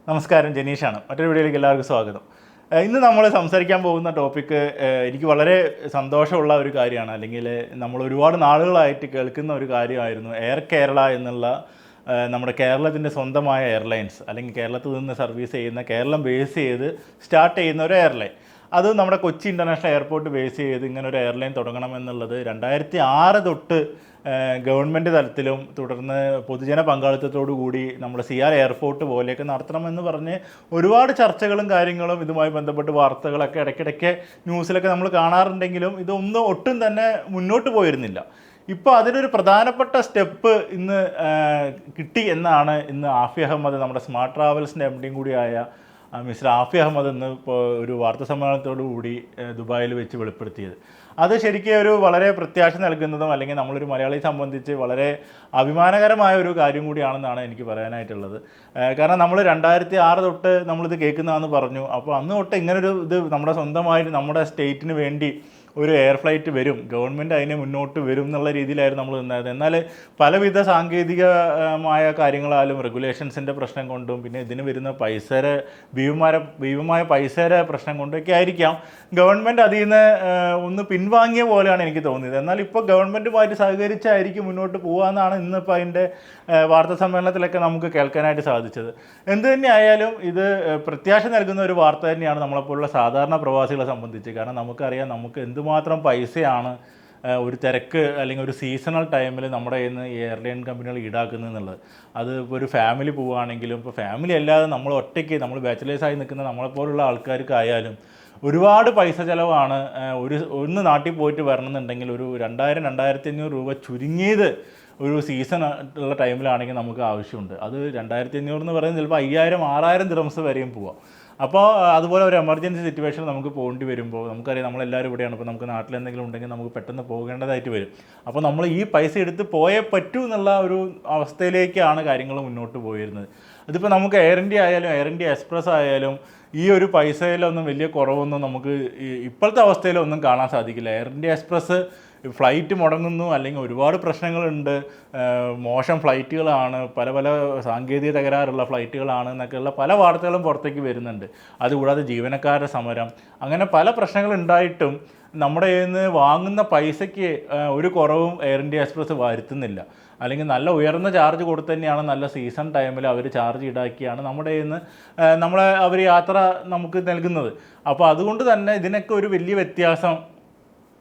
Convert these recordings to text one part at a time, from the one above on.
നമസ്കാരം, ജനീഷാണ്. മറ്റൊരു വീഡിയോയിലേക്ക് എല്ലാവർക്കും സ്വാഗതം. ഇന്ന് നമ്മൾ സംസാരിക്കാൻ പോകുന്ന ടോപ്പിക്ക് എനിക്ക് വളരെ സന്തോഷമുള്ള ഒരു കാര്യമാണ്, അല്ലെങ്കിൽ നമ്മൾ ഒരുപാട് നാളുകളായിട്ട് കേൾക്കുന്ന ഒരു കാര്യമായിരുന്നു. എയർ കേരള എന്നുള്ള നമ്മുടെ കേരളത്തിൻ്റെ സ്വന്തമായ എയർലൈൻസ്, അല്ലെങ്കിൽ കേരളത്തിൽ നിന്ന് സർവീസ് ചെയ്യുന്ന, കേരളം ബേസ് ചെയ്ത് സ്റ്റാർട്ട് ചെയ്യുന്ന ഒരു എയർലൈൻ. അത് നമ്മുടെ കൊച്ചി ഇൻ്റർനാഷണൽ എയർപോർട്ട് ബേസ് ചെയ്ത് ഇങ്ങനെ ഒരു എയർലൈൻ തുടങ്ങണമെന്നുള്ളത് 2006 തൊട്ട് ഗവൺമെൻറ് തലത്തിലും തുടർന്ന് പൊതുജന പങ്കാളിത്തത്തോടു കൂടി നമ്മുടെ CR എയർപോർട്ട് പോലെയൊക്കെ നടത്തണമെന്ന് പറഞ്ഞ് ഒരുപാട് ചർച്ചകളും കാര്യങ്ങളും ഇതുമായി ബന്ധപ്പെട്ട് വാർത്തകളൊക്കെ ഇടയ്ക്കിടയ്ക്ക് ന്യൂസിലൊക്കെ നമ്മൾ കാണാറുണ്ടെങ്കിലും ഇതൊന്നും ഒട്ടും തന്നെ മുന്നോട്ട് പോയിരുന്നില്ല. ഇപ്പോൾ അതിനൊരു പ്രധാനപ്പെട്ട സ്റ്റെപ്പ് ഇന്ന് കിട്ടി എന്നാണ് ഇന്ന് ആഫി അഹമ്മദ്, നമ്മുടെ സ്മാർട്ട് ട്രാവൽസിൻ്റെ MD കൂടിയായ മിസ്റ്റർ ആഫി അഹമ്മദ് ഇന്ന് ഇപ്പോൾ ഒരു വാർത്താ സമ്മേളനത്തോടു കൂടി ദുബായിൽ വെച്ച് വെളിപ്പെടുത്തിയത്. അത് ശരിക്കും ഒരു വളരെ പ്രത്യാശ നൽകുന്നതും, അല്ലെങ്കിൽ നമ്മളൊരു മലയാളിയെ സംബന്ധിച്ച് വളരെ അഭിമാനകരമായ ഒരു കാര്യം കൂടിയാണെന്നാണ് എനിക്ക് പറയാനായിട്ടുള്ളത്. കാരണം നമ്മൾ 2006 തൊട്ട് നമ്മളിത് കേൾക്കുന്നതാണെന്ന് പറഞ്ഞു. അപ്പോൾ അന്ന് തൊട്ട് ഇങ്ങനൊരു ഇത് നമ്മുടെ സ്വന്തമായിട്ട് നമ്മുടെ സ്റ്റേറ്റിന് വേണ്ടി ഒരു എയർ ഫ്ലൈറ്റ് വരും, ഗവൺമെൻറ് അതിനെ മുന്നോട്ട് വരും എന്നുള്ള രീതിയിലായിരുന്നു നമ്മൾ നിന്നത്. എന്നാൽ പലവിധ സാങ്കേതികമായ കാര്യങ്ങളാലും റെഗുലേഷൻസിൻ്റെ പ്രശ്നം കൊണ്ടും പിന്നെ ഇതിന് വരുന്ന പൈസയുടെ ഭീമമായ പൈസയുടെ പ്രശ്നം കൊണ്ടൊക്കെ ആയിരിക്കാം ഗവൺമെൻറ് അതിൽ നിന്ന് ഒന്ന് പിൻവാങ്ങിയ പോലെയാണ് എനിക്ക് തോന്നിയത്. എന്നാൽ ഇപ്പോൾ ഗവൺമെൻറ്റുമായിട്ട് സഹകരിച്ചായിരിക്കും മുന്നോട്ട് പോകാമെന്നാണ് ഇന്നിപ്പോൾ അതിൻ്റെ വാർത്താ സമ്മേളനത്തിലൊക്കെ നമുക്ക് കേൾക്കാനായിട്ട് സാധിച്ചത്. എന്തു തന്നെയായാലും ഇത് പ്രത്യാശ നൽകുന്ന ഒരു വാർത്ത തന്നെയാണ് നമ്മളെപ്പോലുള്ള സാധാരണ പ്രവാസികളെ സംബന്ധിച്ച്. കാരണം നമുക്കറിയാം നമുക്ക് എന്തുമാത്രം പൈസയാണ് ഒരു തിരക്ക് അല്ലെങ്കിൽ ഒരു സീസണൽ ടൈമിൽ നമ്മുടെ കയ്യിൽ നിന്ന് എയർലൈൻ കമ്പനികൾ ഈടാക്കുന്നത് എന്നുള്ളത്. അത് ഇപ്പോൾ ഒരു ഫാമിലി പോവുകയാണെങ്കിലും, ഇപ്പോൾ ഫാമിലി അല്ലാതെ നമ്മൾ ഒറ്റയ്ക്ക് നമ്മൾ ബാച്ചിലേഴ്സായി നിൽക്കുന്ന നമ്മളെപ്പോലുള്ള ആൾക്കാർക്കായാലും ഒരുപാട് പൈസ ചിലവാണ്. ഒന്ന് നാട്ടിൽ പോയിട്ട് വരണമെന്നുണ്ടെങ്കിൽ ഒരു 2000-2500 രൂപ ചുരുങ്ങിയത് ഒരു സീസൺ ഉള്ള ടൈമിലാണെങ്കിൽ നമുക്ക് ആവശ്യമുണ്ട്. അത് 2500 എന്ന് പറയുന്നത് ചിലപ്പോൾ 5000-6000 ദിറംസ് വരെയും പോവാം. അപ്പോൾ അതുപോലെ ഒരു എമർജൻസി സിറ്റുവേഷൻ നമുക്ക് പോകേണ്ടി വരുമ്പോൾ നമുക്കറിയാം നമ്മളെല്ലാവരും ഇവിടെയാണ്. ഇപ്പോൾ നമുക്ക് നാട്ടിൽ എന്തെങ്കിലും ഉണ്ടെങ്കിൽ നമുക്ക് പെട്ടെന്ന് പോകേണ്ടതായിട്ട് വരും. അപ്പോൾ നമ്മൾ ഈ പൈസ എടുത്ത് പോയേ പറ്റൂ എന്നുള്ള ഒരു അവസ്ഥയിലേക്കാണ് കാര്യങ്ങൾ മുന്നോട്ട് പോയിരുന്നത്. അതിപ്പോൾ നമുക്ക് എയർ ഇന്ത്യ ആയാലും എയർ ഇന്ത്യ എക്സ്പ്രസ് ആയാലും ഈ ഒരു പൈസയിലൊന്നും വലിയ കുറവൊന്നും നമുക്ക് ഇപ്പോഴത്തെ അവസ്ഥയിലൊന്നും കാണാൻ സാധിക്കില്ല. എയർ ഇന്ത്യ എക്സ്പ്രസ് ഫ്ലൈറ്റ് മുടങ്ങുന്നു, അല്ലെങ്കിൽ ഒരുപാട് പ്രശ്നങ്ങളുണ്ട്, മോശം ഫ്ലൈറ്റുകളാണ്, പല പല സാങ്കേതിക തകരാറുള്ള ഫ്ലൈറ്റുകളാണ് എന്നൊക്കെയുള്ള പല വാർത്തകളും പുറത്തേക്ക് വരുന്നുണ്ട്. അതുകൂടാതെ ജീവനക്കാരുടെ സമരം, അങ്ങനെ പല പ്രശ്നങ്ങളുണ്ടായിട്ടും നമ്മുടെ കയ്യിൽ നിന്ന് വാങ്ങുന്ന പൈസയ്ക്ക് ഒരു കുറവും എയർ ഇന്ത്യ എക്സ്പ്രസ് വരുത്തുന്നില്ല. അല്ലെങ്കിൽ നല്ല ഉയർന്ന ചാർജ് കൊടുത്ത് തന്നെയാണ് നല്ല സീസൺ ടൈമിൽ അവർ ചാർജ് ഈടാക്കിയാണ് നമ്മുടെ കയ്യിൽ നിന്ന് അവർ യാത്ര നമുക്ക് നൽകുന്നത്. അപ്പോൾ അതുകൊണ്ട് തന്നെ ഇതിനൊക്കെ ഒരു വലിയ വ്യത്യാസം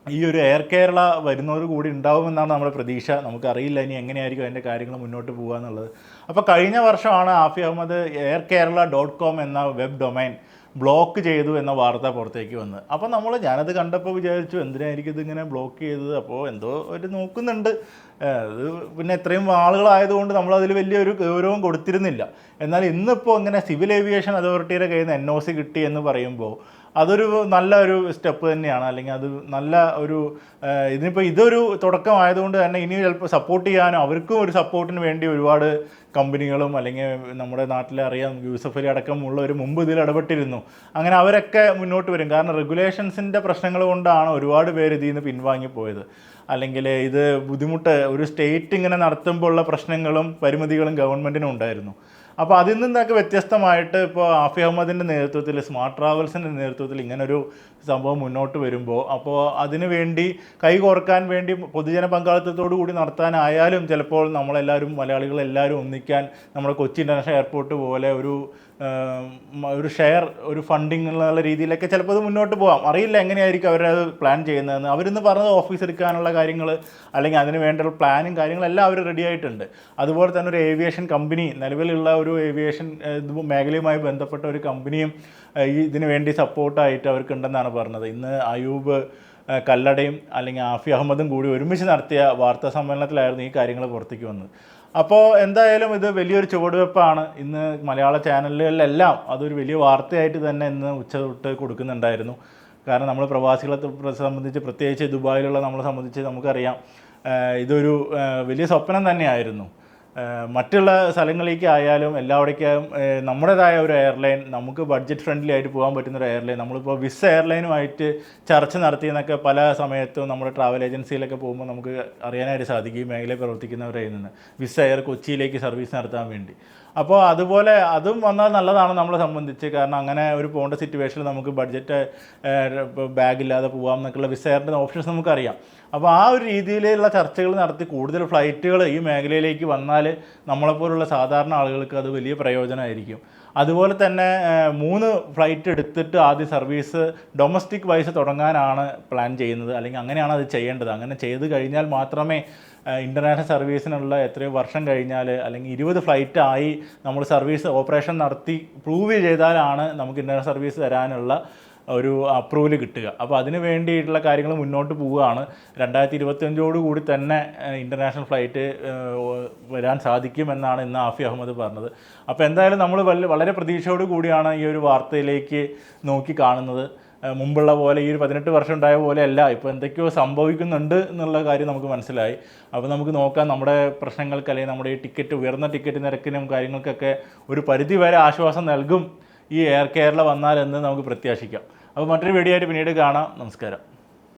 ഈ ഒരു എയർ കേരള വരുന്നവർ കൂടി ഉണ്ടാവുമെന്നാണ് നമ്മുടെ പ്രതീക്ഷ. നമുക്കറിയില്ല ഇനി എങ്ങനെയായിരിക്കും അതിൻ്റെ കാര്യങ്ങൾ മുന്നോട്ട് പോകുക എന്നുള്ളത്. അപ്പോൾ കഴിഞ്ഞ വർഷമാണ് ആഫി അഹമ്മദ് airkerala.com എന്ന വെബ് ഡൊമൈൻ ബ്ലോക്ക് ചെയ്തു എന്ന വാർത്ത പുറത്തേക്ക് വന്നത്. അപ്പോൾ ഞാനത് കണ്ടപ്പോൾ വിചാരിച്ചു എന്തിനായിരിക്കും ഇതിങ്ങനെ ബ്ലോക്ക് ചെയ്തത്, അപ്പോൾ എന്തോ ഒരു നോക്കുന്നുണ്ട്. അത് പിന്നെ ഇത്രയും ആളുകളായതുകൊണ്ട് നമ്മളതിൽ വലിയൊരു ഗൗരവം കൊടുത്തിരുന്നില്ല. എന്നാൽ ഇന്നിപ്പോൾ ഇങ്ങനെ സിവിൽ ഏവിയേഷൻ അതോറിറ്റിയുടെ കയ്യിൽ നിന്ന് NOC കിട്ടി എന്ന് പറയുമ്പോൾ അതൊരു നല്ല ഒരു സ്റ്റെപ്പ് തന്നെയാണ്. അല്ലെങ്കിൽ അത് നല്ല ഒരു ഇതിനിപ്പോൾ ഇതൊരു തുടക്കമായതുകൊണ്ട് തന്നെ ഇനി ചിലപ്പോൾ സപ്പോർട്ട് ചെയ്യാനോ അവർക്കും ഒരു സപ്പോർട്ടിന് വേണ്ടി ഒരുപാട് കമ്പനികളും, അല്ലെങ്കിൽ നമ്മുടെ നാട്ടിലെ അറിയാം യൂസഫ് അലി അടക്കമുള്ളവർ മുമ്പ് ഇതിൽ ഇടപെട്ടിരുന്നു. അങ്ങനെ അവരൊക്കെ മുന്നോട്ട് വരും. കാരണം റെഗുലേഷൻസിൻ്റെ പ്രശ്നങ്ങൾ കൊണ്ടാണ് ഒരുപാട് പേര് ഇതിൽ നിന്ന് പിൻവാങ്ങിപ്പോയത്. അല്ലെങ്കിൽ ഇത് ബുദ്ധിമുട്ട് ഒരു സ്റ്റേറ്റ് ഇങ്ങനെ നടത്തുമ്പോൾ ഉള്ള പ്രശ്നങ്ങളും പരിമിതികളും ഗവൺമെൻറ്റിനും ഉണ്ടായിരുന്നു. അപ്പോൾ അതിൽ നിന്നൊക്കെ വ്യത്യസ്തമായിട്ട് ഇപ്പോൾ ആഫി അഹമ്മദിൻ്റെ നേതൃത്വത്തിൽ, സ്മാർട്ട് ട്രാവൽസിൻ്റെ നേതൃത്വത്തിൽ ഇങ്ങനൊരു സംഭവം മുന്നോട്ട് വരുമ്പോൾ അപ്പോൾ അതിനു വേണ്ടി കൈകോർക്കാൻ വേണ്ടി പൊതുജന പങ്കാളിത്തത്തോടു കൂടി നടത്താനായാലും ചിലപ്പോൾ നമ്മളെല്ലാവരും മലയാളികളെല്ലാവരും ഒന്നിക്കാൻ നമ്മുടെ കൊച്ചി ഇൻ്റർനാഷണൽ എയർപോർട്ട് പോലെ ഒരു ഷെയർ, ഒരു ഫണ്ടിങ് എന്നുള്ള രീതിയിലൊക്കെ ചിലപ്പോൾ അത് മുന്നോട്ട് പോകാം. അറിയില്ല എങ്ങനെയായിരിക്കും അവരത് പ്ലാൻ ചെയ്യുന്നതെന്ന്. അവരിന്ന് പറഞ്ഞത് ഓഫീസ് എടുക്കാനുള്ള കാര്യങ്ങൾ, അല്ലെങ്കിൽ അതിന് വേണ്ട പ്ലാനും കാര്യങ്ങളെല്ലാം അവർ റെഡി ആയിട്ടുണ്ട്. അതുപോലെ തന്നെ ഒരു ഏവിയേഷൻ കമ്പനി, നിലവിലുള്ള ഒരു ഏവിയേഷൻ മേഖലയുമായി ബന്ധപ്പെട്ട ഒരു കമ്പനിയും ഇതിനു വേണ്ടി സപ്പോർട്ടായിട്ട് അവർക്കുണ്ടെന്നാണ് പറഞ്ഞത്. ഇന്ന് അയൂബ് കല്ലടയും അല്ലെങ്കിൽ ആഫി അഹമ്മദും കൂടി ഒരുമിച്ച് നടത്തിയ വാർത്താ സമ്മേളനത്തിലായിരുന്നു ഈ കാര്യങ്ങൾ പുറത്തേക്ക് വന്നത്. അപ്പോൾ എന്തായാലും ഇത് വലിയൊരു ചുവടുവെപ്പാണ്. ഇന്ന് മലയാള ചാനലുകളിലെല്ലാം അതൊരു വലിയ വാർത്തയായിട്ട് തന്നെ ഇന്ന് ഉച്ച തൊട്ട് കൊടുക്കുന്നുണ്ടായിരുന്നു. കാരണം നമ്മൾ പ്രവാസികളെ സംബന്ധിച്ച്, പ്രത്യേകിച്ച് ദുബായിലുള്ള നമ്മളെ സംബന്ധിച്ച് നമുക്കറിയാം ഇതൊരു വലിയ സ്വപ്നം തന്നെയായിരുന്നു. മറ്റുള്ള സ്ഥലങ്ങളിലേക്ക് ആയാലും എല്ലാവിടേക്കും നമ്മുടേതായ ഒരു എയർലൈൻ, നമുക്ക് ബഡ്ജറ്റ് ഫ്രണ്ട്ലി ആയിട്ട് പോകാൻ പറ്റുന്നൊരു എയർലൈൻ, നമ്മളിപ്പോൾ വിസ് എയർലൈനുമായിട്ട് ചർച്ച നടത്തിയെന്നൊക്കെ പല സമയത്തും നമ്മുടെ ട്രാവൽ ഏജൻസിയിലൊക്കെ പോകുമ്പോൾ നമുക്ക് അറിയാനായിട്ട് സാധിക്കും. ഈ മേഖലയിൽ പ്രവർത്തിക്കുന്നവരിൽ നിന്ന് വിസ് എയർ കൊച്ചിയിലേക്ക് സർവീസ് നടത്താൻ വേണ്ടി. അപ്പോൾ അതുപോലെ അതും വന്നാൽ നല്ലതാണ് നമ്മളെ സംബന്ധിച്ച്. കാരണം അങ്ങനെ ഒരു പോകേണ്ട സിറ്റുവേഷനിൽ നമുക്ക് ബഡ്ജറ്റ് ബാഗില്ലാതെ പോകാം എന്നൊക്കെയുള്ള വിസ എയറിൻ്റെ ഓപ്ഷൻസ് നമുക്കറിയാം. അപ്പോൾ ആ ഒരു രീതിയിലുള്ള ചർച്ചകൾ നടത്തി കൂടുതൽ ഫ്ലൈറ്റുകൾ ഈ മേഖലയിലേക്ക് വന്നാൽ നമ്മളെപ്പോലുള്ള സാധാരണ ആളുകൾക്ക് അത് വലിയ പ്രയോജനമായിരിക്കും. അതുപോലെ തന്നെ 3 ഫ്ലൈറ്റ് എടുത്തിട്ട് ആദ്യം സർവീസ് ഡൊമസ്റ്റിക് വൈസ് തുടങ്ങാനാണ് പ്ലാൻ ചെയ്യുന്നത്. അല്ലെങ്കിൽ അങ്ങനെയാണ് അത് ചെയ്യേണ്ടത്. അങ്ങനെ ചെയ്ത് കഴിഞ്ഞാൽ മാത്രമേ ഇൻ്റർനാഷണൽ സർവീസിനുള്ള എത്രയോ വർഷം കഴിഞ്ഞാൽ അല്ലെങ്കിൽ 20 ഫ്ലൈറ്റായി നമ്മൾ സർവീസ് ഓപ്പറേഷൻ നടത്തി പ്രൂവ് ചെയ്താലാണ് നമുക്ക് ഇൻ്റർനാഷണൽ സർവീസ് തരാനുള്ള ഒരു അപ്രൂവൽ കിട്ടുക. അപ്പോൾ അതിന് വേണ്ടിയിട്ടുള്ള കാര്യങ്ങൾ മുന്നോട്ട് പോവുകയാണ്. 2025 കൂടി തന്നെ ഇൻ്റർനാഷണൽ ഫ്ലൈറ്റ് വരാൻ സാധിക്കുമെന്നാണ് ഇന്ന് ആഫി അഹമ്മദ് പറഞ്ഞത്. അപ്പോൾ എന്തായാലും നമ്മൾ വളരെ പ്രതീക്ഷയോട് കൂടിയാണ് ഈ ഒരു വാർത്തയിലേക്ക് നോക്കി കാണുന്നത്. മുമ്പുള്ള പോലെ ഈ ഒരു 18 വർഷം ഉണ്ടായ പോലെയല്ല, ഇപ്പോൾ എന്തൊക്കെയോ സംഭവിക്കുന്നുണ്ട് എന്നുള്ള കാര്യം നമുക്ക് മനസ്സിലായി. അപ്പോൾ നമുക്ക് നോക്കാം നമ്മുടെ പ്രശ്നങ്ങൾക്ക് അല്ലെങ്കിൽ നമ്മുടെ ഈ ഉയർന്ന ടിക്കറ്റ് നിരക്കിനും കാര്യങ്ങൾക്കൊക്കെ ഒരു പരിധി വരെ ആശ്വാസം നൽകും ഈ എയർ കേരള വന്നാലെന്ന് നമുക്ക് പ്രത്യാശിക്കാം. അപ്പോൾ മറ്റൊരു വീഡിയോ ആയിട്ട് പിന്നീട് കാണാം. നമസ്കാരം.